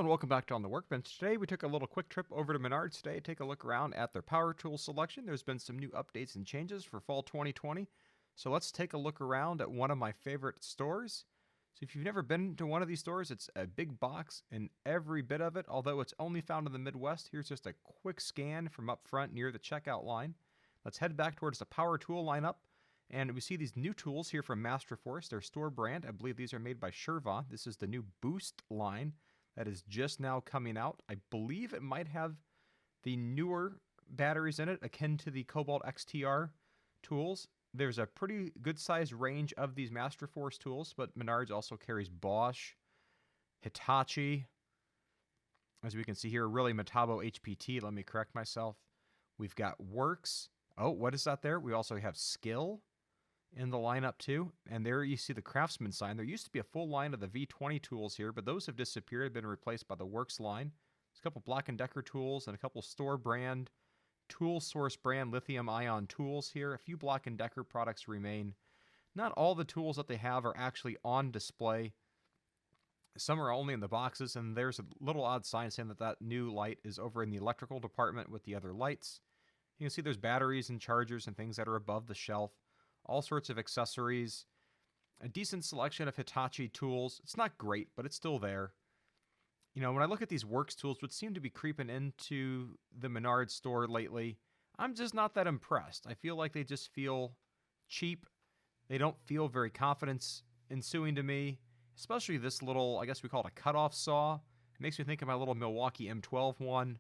and welcome back to On the Workbench. Today we took a little quick trip over to Menards today to take a look around at their power tool selection. There's been some new updates and changes for fall 2020. So let's take a look around at one of my favorite stores. So if you've never been to one of these stores, it's a big box and every bit of it, although it's only found in the Midwest. Here's just a quick scan from up front near the checkout line. Let's head back towards the power tool lineup. And we see these new tools here from Masterforce, their store brand. I believe these are made by Sherva. This is the new Boost line that is just now coming out. I believe it might have the newer batteries in it, akin to the Cobalt XTR tools. There's a pretty good sized range of these Masterforce tools, but Menards also carries Bosch, Hitachi. As we can see here, really Metabo HPT. Let me correct myself. We've got Worx. Oh, what is that there? We also have Skil in the lineup too. And there you see the Craftsman sign. There used to be a full line of the V20 tools here, but those have disappeared, been replaced by the Worx line. There's a couple Black & Decker tools and a couple store brand, Tool Source brand lithium ion tools here. A few Black & Decker products remain. Not all the tools that they have are actually on display. Some are only in the boxes, and there's a little odd sign saying that that new light is over in the electrical department with the other lights. You can see there's batteries and chargers and things that are above the shelf. All sorts of accessories, a decent selection of Hitachi tools. It's not great, but it's still there. You know, when I look at these Worx tools, which seem to be creeping into the Menards store lately, I'm just not that impressed. I feel like they just feel cheap. They don't feel very confidence ensuing to me, especially this little, I guess we call it a cutoff saw. It makes me think of my little Milwaukee M12 one.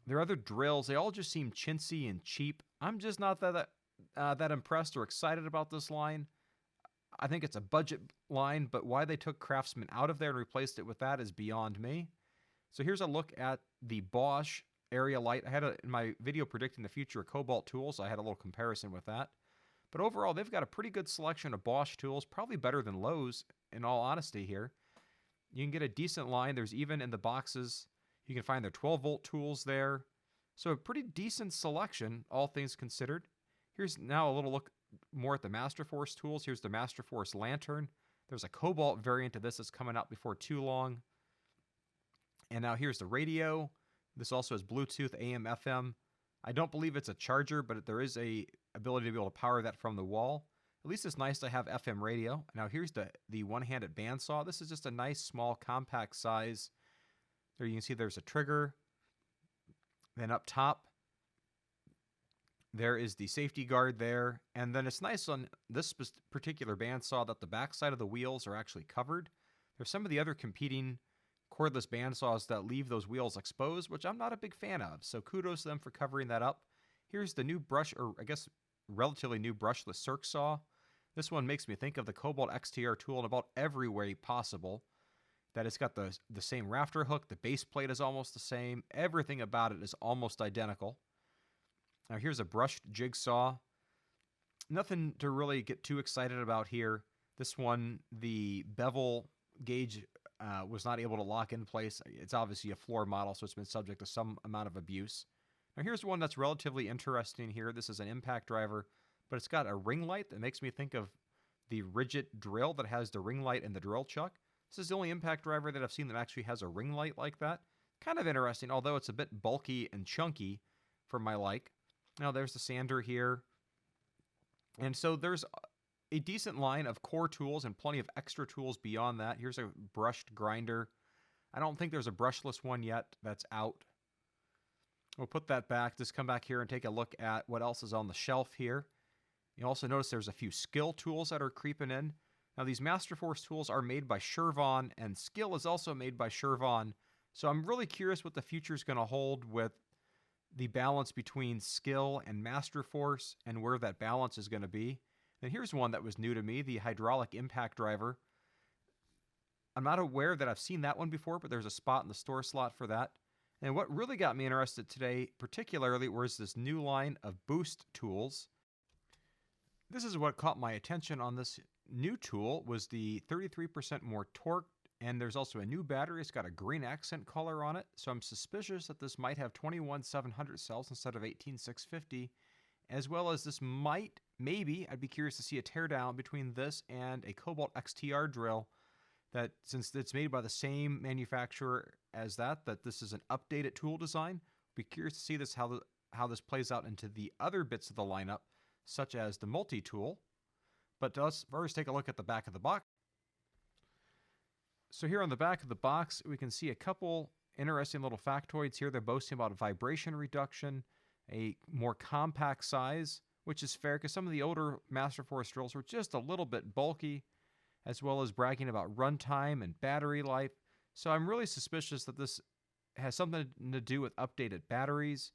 Their other drills, they all just seem chintzy and cheap. I'm just not that impressed or excited about this line. I think it's a budget line, but why they took Craftsman out of there and replaced it with that is beyond me. So here's a look at the Bosch area light. I had in my video predicting the future of Cobalt tools, I had a little comparison with that. But overall, they've got a pretty good selection of Bosch tools, probably better than Lowe's, in all honesty here. You can get a decent line. There's even in the boxes, you can find their 12-volt tools there. So a pretty decent selection, all things considered. Here's now a little look more at the Masterforce tools. Here's the Masterforce Lantern. There's a Cobalt variant of this that's coming out before too long. And now here's the radio. This also has Bluetooth, AM, FM. I don't believe it's a charger, but there is a ability to be able to power that from the wall. At least it's nice to have FM radio. Now here's the one-handed bandsaw. This is just a nice, small, compact size. There you can see there's a trigger. Then up top, there is the safety guard there. And then it's nice on this particular bandsaw that the backside of the wheels are actually covered. There's some of the other competing cordless bandsaws that leave those wheels exposed, which I'm not a big fan of. So kudos to them for covering that up. Here's the new relatively new brushless circle saw. This one makes me think of the Cobalt XTR tool in about every way possible. That it's got the same rafter hook, the base plate is almost the same. Everything about it is almost identical. Now here's a brushed jigsaw. Nothing to really get too excited about here. This one, the bevel gauge was not able to lock in place. It's obviously a floor model, so it's been subject to some amount of abuse. Now here's one that's relatively interesting here. This is an impact driver, but it's got a ring light that makes me think of the rigid drill that has the ring light and the drill chuck. This is the only impact driver that I've seen that actually has a ring light like that. Kind of interesting, although it's a bit bulky and chunky for my like. Now there's the sander here. And so there's a decent line of core tools and plenty of extra tools beyond that. Here's a brushed grinder. I don't think there's a brushless one yet that's out. We'll put that back. Just come back here and take a look at what else is on the shelf here. You also notice there's a few Skil tools that are creeping in. Now these Masterforce tools are made by Sherva, and Skil is also made by Sherva. So I'm really curious what the future is going to hold with the balance between Skil and Masterforce and where that balance is going to be. And here's one that was new to me, the hydraulic impact driver. I'm not aware that I've seen that one before, but there's a spot in the store slot for that. And what really got me interested today, particularly, was this new line of Boost tools. This is what caught my attention on this new tool, was the 33% more torque, and there's also a new battery. It's got a green accent color on it, so I'm suspicious that this might have 21,700 cells instead of 18,650, as well as this maybe, I'd be curious to see a teardown between this and a Cobalt XTR drill that since it's made by the same manufacturer as that this is an updated tool design. Be curious to see this how this plays out into the other bits of the lineup, such as the multi-tool. But let's first take a look at the back of the box. So here on the back of the box, we can see a couple interesting little factoids here. They're boasting about vibration reduction, a more compact size, which is fair because some of the older Masterforce drills were just a little bit bulky, as well as bragging about runtime and battery life. So I'm really suspicious that this has something to do with updated batteries,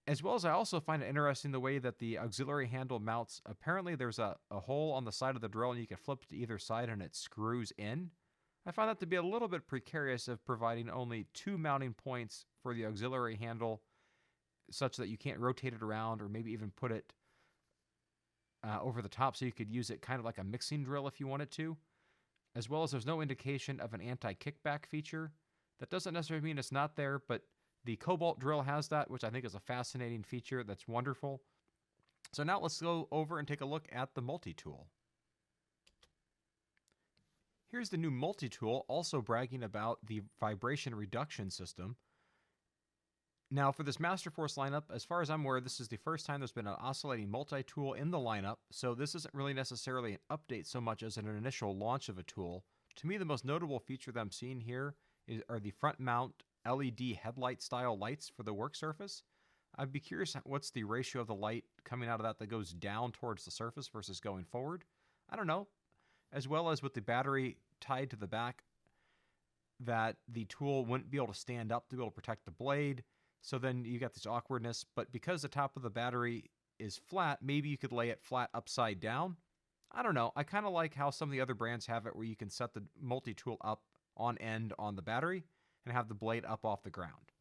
as well as I also find it interesting the way that the auxiliary handle mounts. Apparently there's a hole on the side of the drill and you can flip it to either side and it screws in. I find that to be a little bit precarious of providing only 2 mounting points for the auxiliary handle, such that you can't rotate it around or maybe even put it over the top so you could use it kind of like a mixing drill if you wanted to, as well as there's no indication of an anti-kickback feature. That doesn't necessarily mean it's not there, but the Cobalt drill has that, which I think is a fascinating feature that's wonderful. So now let's go over and take a look at the multi-tool. Here's the new multi-tool, also bragging about the vibration reduction system. Now for this Masterforce lineup, as far as I'm aware, this is the first time there's been an oscillating multi-tool in the lineup, so this isn't really necessarily an update so much as an initial launch of a tool. To me, the most notable feature that I'm seeing here are the front mount LED headlight style lights for the work surface. I'd be curious what's the ratio of the light coming out of that goes down towards the surface versus going forward. I don't know. As well as with the battery tied to the back, that the tool wouldn't be able to stand up to be able to protect the blade. So then you got this awkwardness, but because the top of the battery is flat, maybe you could lay it flat upside down. I don't know. I kind of like how some of the other brands have it where you can set the multi-tool up on end on the battery and have the blade up off the ground.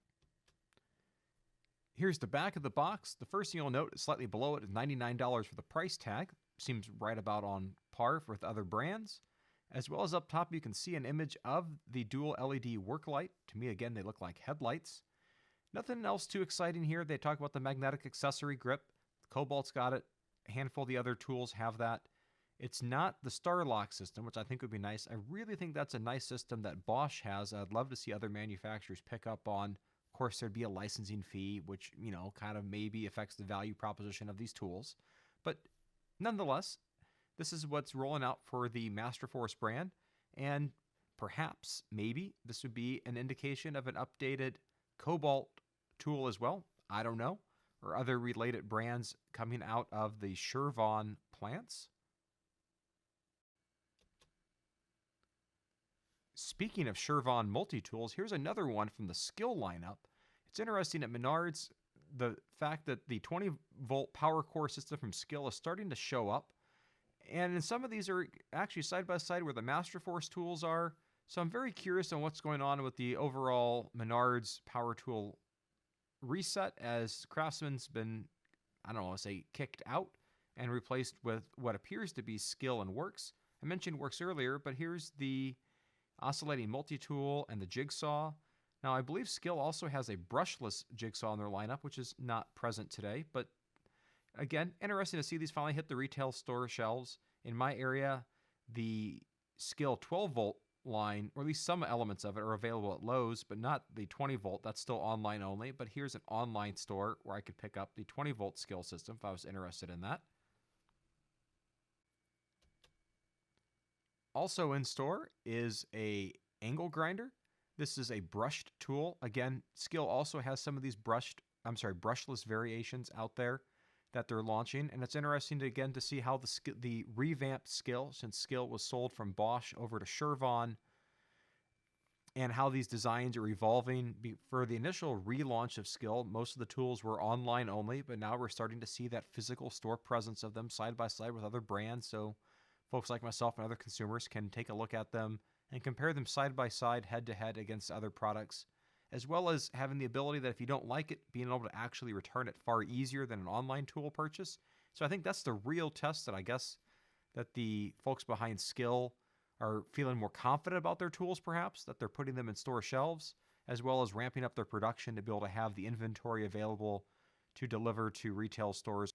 Here's the back of the box. The first thing you'll note is slightly below it is $99 for the price tag. Seems right about on par with other brands. As well as up top, you can see an image of the dual LED work light. To me, again, they look like headlights. Nothing else too exciting here. They talk about the magnetic accessory grip. Cobalt's got it. A handful of the other tools have that. It's not the Starlock system, which I think would be nice. I really think that's a nice system that Bosch has. I'd love to see other manufacturers pick up on. Of course, there'd be a licensing fee, which, kind of maybe affects the value proposition of these tools. But nonetheless, this is what's rolling out for the Masterforce brand. And perhaps, maybe, this would be an indication of an updated Cobalt tool as well. I don't know. Or other related brands coming out of the Chervon plants. Speaking of Chervon multi-tools, here's another one from the Skil lineup. It's interesting at Menards, the fact that the 20-volt power core system from Skil is starting to show up. And in some of these are actually side by side where the Masterforce tools are. So I'm very curious on what's going on with the overall Menards power tool reset, as Craftsman's been, I don't want to say kicked out and replaced with what appears to be Skil and Worx. I mentioned Worx earlier, but here's the Oscillating Multi-Tool and the Jigsaw. Now, I believe Skil also has a brushless jigsaw in their lineup, which is not present today. But again, interesting to see these finally hit the retail store shelves. In my area, the Skil 12-volt line, or at least some elements of it, are available at Lowe's, but not the 20-volt. That's still online only. But here's an online store where I could pick up the 20-volt Skil system if I was interested in that. Also in store is a angle grinder. This is a brushed tool. Again, Skil also has some of these brushless variations out there that they're launching, and it's interesting to see how the revamped Skil, since Skil was sold from Bosch over to Chervon, and how these designs are evolving. For the initial relaunch of Skil, most of the tools were online only, but now we're starting to see that physical store presence of them side by side with other brands, so folks like myself and other consumers can take a look at them and compare them side by side, head to head against other products, as well as having the ability that if you don't like it, being able to actually return it far easier than an online tool purchase. So I think that's the real test that I guess that the folks behind Skil are feeling more confident about their tools, perhaps, that they're putting them in store shelves, as well as ramping up their production to be able to have the inventory available to deliver to retail stores.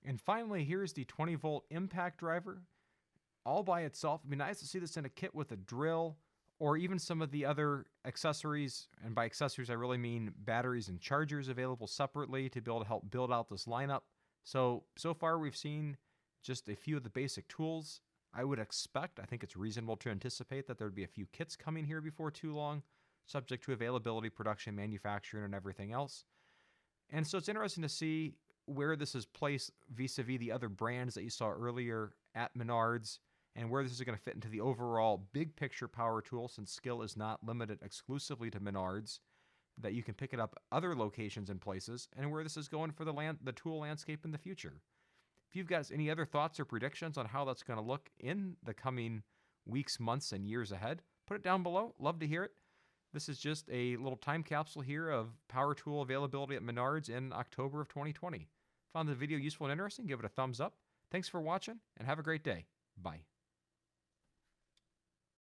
And finally, here's the 20-volt impact driver. all by itself. It'd be nice to see this in a kit with a drill or even some of the other accessories. And by accessories, I really mean batteries and chargers available separately to be able to help build out this lineup. So far we've seen just a few of the basic tools. I think it's reasonable to anticipate that there'd be a few kits coming here before too long, subject to availability, production, manufacturing, and everything else. And so it's interesting to see where this is placed vis-a-vis the other brands that you saw earlier at Menards, and where this is going to fit into the overall big picture power tool, since Skil is not limited exclusively to Menards, that you can pick it up other locations and places, and where this is going for the tool landscape in the future. If you've got any other thoughts or predictions on how that's going to look in the coming weeks, months, and years ahead, put it down below. Love to hear it. This is just a little time capsule here of power tool availability at Menards in October of 2020. Found the video useful and interesting? Give it a thumbs up. Thanks for watching, and have a great day. Bye.